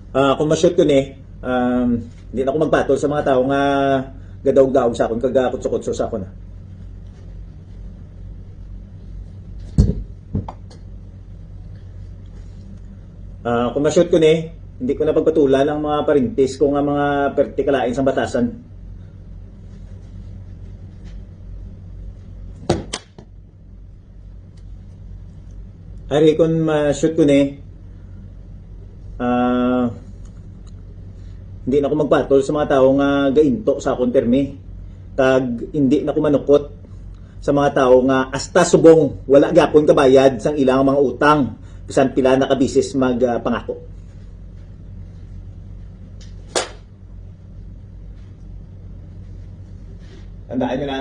Kung ma-shoot ko ni, hindi na ako magpatol sa mga tao nga gadaog-daog sa akon, kagakutso-kutso sa akon. Kung ma-shoot ko ni, hindi ko na pagpatulan ang mga parintis ko nga mga pertikalain sa batasan. Hari kung ma-shoot ko ni, hindi na ako magpatol sa mga tao nga gainto sa akong termi. Kag hindi na ako manukot sa mga tao nga hasta subong wala gapon kabayad sang ilang mga utang bisan pila na kabisis magpangako. Tandaan nyo na.